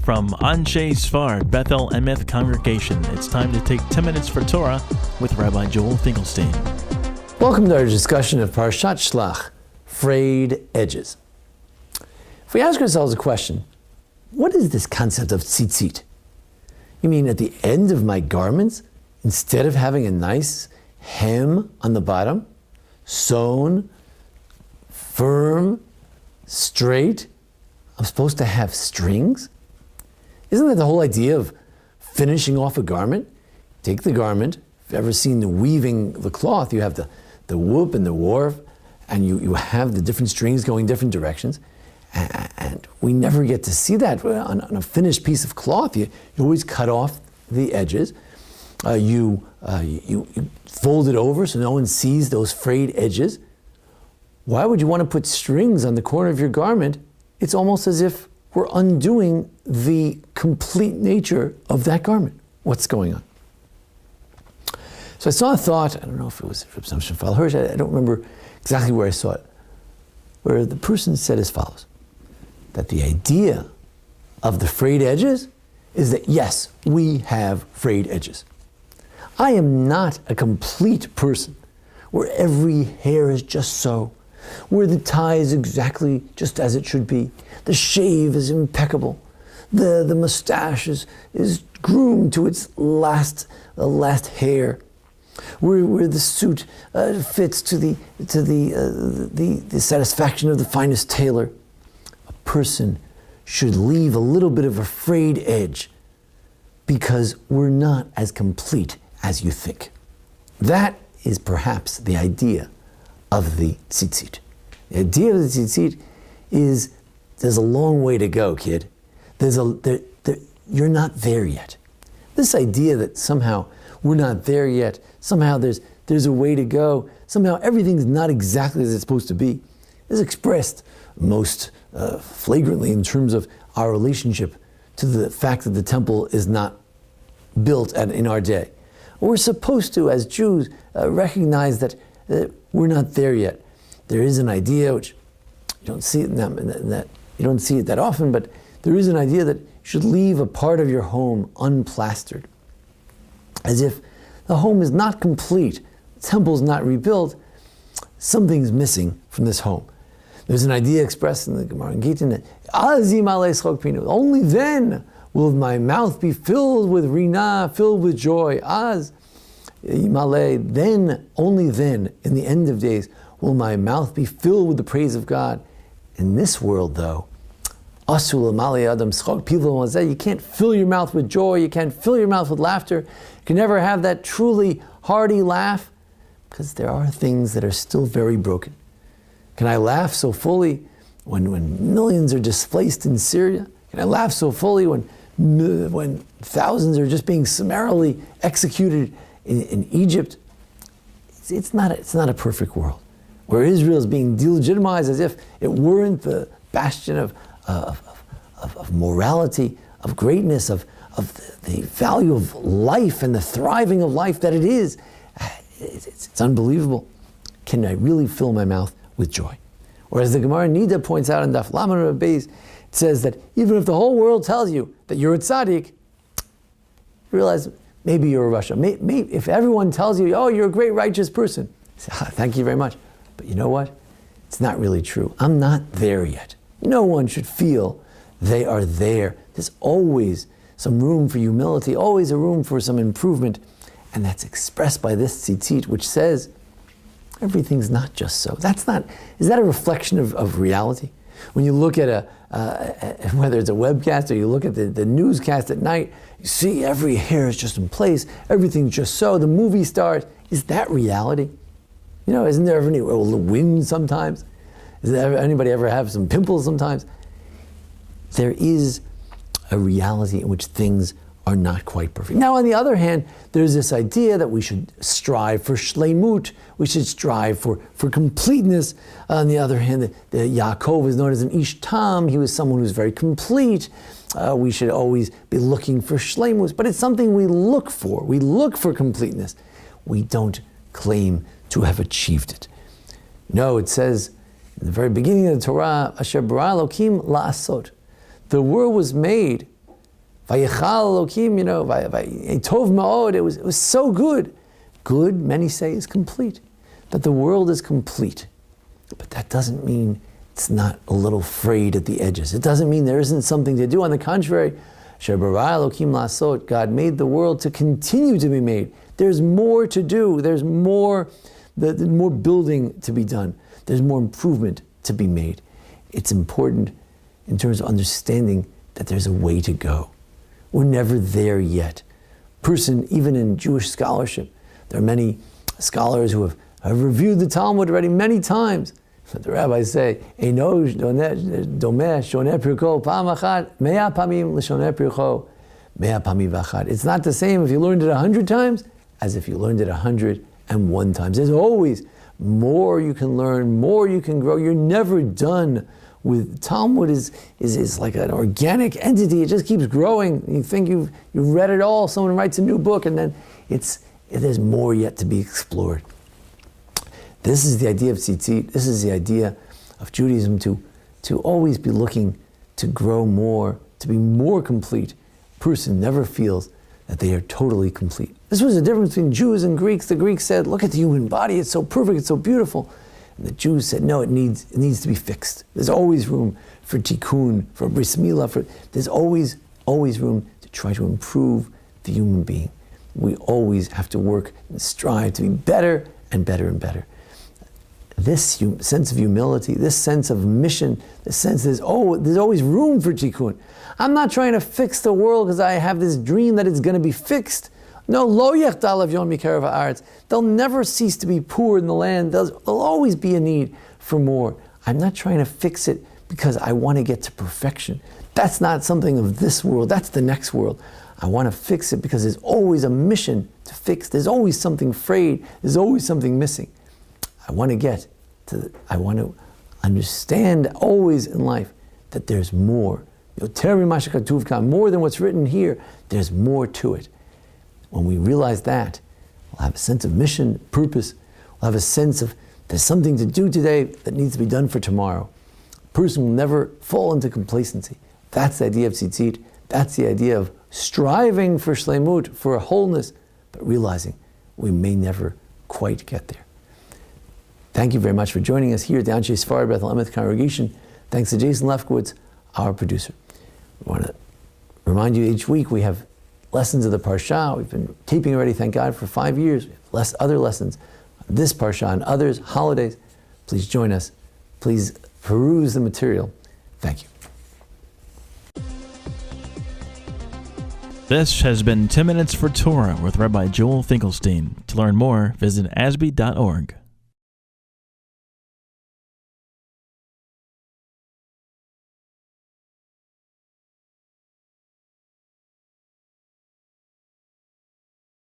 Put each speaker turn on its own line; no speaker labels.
From Anshe Sfard, Bethel Emeth Congregation, it's time to take 10 minutes for Torah with Rabbi Joel Finkelstein.
Welcome to our discussion of Parashat Shelach, Frayed Edges. If we ask ourselves a question, what is this concept of tzitzit? You mean at the end of my garments, instead of having a nice hem on the bottom, sewn, firm, straight, I'm supposed to have strings? Isn't that the whole idea of finishing off a garment? Take the garment, if you've ever seen the weaving the cloth, you have the whoop and the warp, and you have the different strings going different directions. And we never get to see that on a finished piece of cloth. You always cut off the edges. You fold it over so no one sees those frayed edges. Why would you want to put strings on the corner of your garment? It's almost as if we're undoing the complete nature of that garment. What's going on? So I saw a thought, I don't know if it was from Samson Fal Hirsch, I don't remember exactly where I saw it, where the person said as follows, that the idea of the frayed edges is that yes, we have frayed edges. I am not a complete person where every hair is just so, where the tie is exactly just as it should be, the shave is impeccable, the mustache is groomed to its last hair, where the suit fits to the satisfaction of the finest tailor. A person should leave a little bit of a frayed edge because we're not as complete as you think. That is perhaps the idea of the tzitzit. The idea of the tzitzit is there's a long way to go, kid. You're not there yet. This idea that somehow we're not there yet, somehow there's a way to go, somehow everything's not exactly as it's supposed to be, is expressed most flagrantly in terms of our relationship to the fact that the temple is not built in our day. We're supposed to, as Jews, recognize that we're not there yet. There is an idea, which you don't see it you don't see it that often, but there is an idea that you should leave a part of your home unplastered, as if the home is not complete, the temple's not rebuilt, something's missing from this home. There's an idea expressed in the Gemara in Gittin that only then will my mouth be filled with rina, filled with joy. Then, only then, in the end of days, will my mouth be filled with the praise of God. In this world, though, you can't fill your mouth with joy, you can't fill your mouth with laughter, you can never have that truly hearty laugh, because there are things that are still very broken. Can I laugh so fully when millions are displaced in Syria? Can I laugh so fully when thousands are just being summarily executed in Egypt? It's not a perfect world, where Israel is being delegitimized as if it weren't the bastion of morality, of greatness, of the value of life and the thriving of life that it is. It's unbelievable. Can I really fill my mouth with joy? Or as the Gemara Nida points out in Daf Lamed Rabbi, it says that even if the whole world tells you that you're a tzaddik, realize maybe you're a Rasha. Maybe if everyone tells you, oh, you're a great righteous person, say, thank you very much. But you know what? It's not really true. I'm not there yet. No one should feel they are there. There's always some room for humility, always a room for some improvement. And that's expressed by this tzitzit, which says, everything's not just so. Is that a reflection of reality? When you look at whether it's a webcast or you look at the newscast at night, you see every hair is just in place, everything's just so, the movie starts. Is that reality? Isn't there ever any wind sometimes? Does anybody ever have some pimples sometimes? There is a reality in which things are not quite perfect. Now, on the other hand, there's this idea that we should strive for shleimut, we should strive for completeness. On the other hand, the Yaakov is known as an ish tam, he was someone who's very complete. We should always be looking for shleimut, but it's something we look for. We look for completeness. We don't claim to have achieved it. No, it says in the very beginning of the Torah, Asher bara Elokim la'asot. The world was made Vayechal Elokim, Tov Ma'od, it was so good. Good, many say, is complete. That the world is complete. But that doesn't mean it's not a little frayed at the edges. It doesn't mean there isn't something to do. On the contrary, God made the world to continue to be made. There's more to do. There's more building to be done. There's more improvement to be made. It's important in terms of understanding that there's a way to go. We're never there yet. Even in Jewish scholarship, there are many scholars who have reviewed the Talmud already many times. But the rabbis say, it's not the same if you learned it 100 times as if you learned it 101 times. There's always more you can learn, more you can grow. You're never done with Talmud. Is like an organic entity. It just keeps growing. You think you've read it all. Someone writes a new book, and then there's more yet to be explored. This is the idea of tzitzit. This is the idea of Judaism to always be looking to grow more, to be more complete. A person never feels that they are totally complete. This was the difference between Jews and Greeks. The Greeks said, look at the human body, it's so perfect, it's so beautiful. And the Jews said, no, it needs to be fixed. There's always room for tikkun, for bris milah, there's always room to try to improve the human being. We always have to work and strive to be better and better and better. This sense of humility, this sense of mission, this sense there's always room for tikkun. I'm not trying to fix the world because I have this dream that it's going to be fixed. No, lo yechdal avyon mikarav haaretz. There'll never cease to be poor in the land. There'll always be a need for more. I'm not trying to fix it because I want to get to perfection. That's not something of this world. That's the next world. I want to fix it because there's always a mission to fix. There's always something frayed. There's always something missing. I want to understand always in life that there's more. More than what's written here, there's more to it. When we realize that, we'll have a sense of mission, purpose. We'll have a sense of there's something to do today that needs to be done for tomorrow. A person will never fall into complacency. That's the idea of tzitzit. That's the idea of striving for shleimut, for wholeness, but realizing we may never quite get there. Thank you very much for joining us here at the Anshe Sfarad Bethel Emeth congregation. Thanks to Jason Lefkowitz, our producer. We want to remind you each week we have lessons of the Parsha. We've been taping already, thank God, for 5 years. We have other lessons on this Parsha and others, holidays. Please join us. Please peruse the material. Thank you.
This has been 10 Minutes for Torah with Rabbi Joel Finkelstein. To learn more, visit ASBEE.org.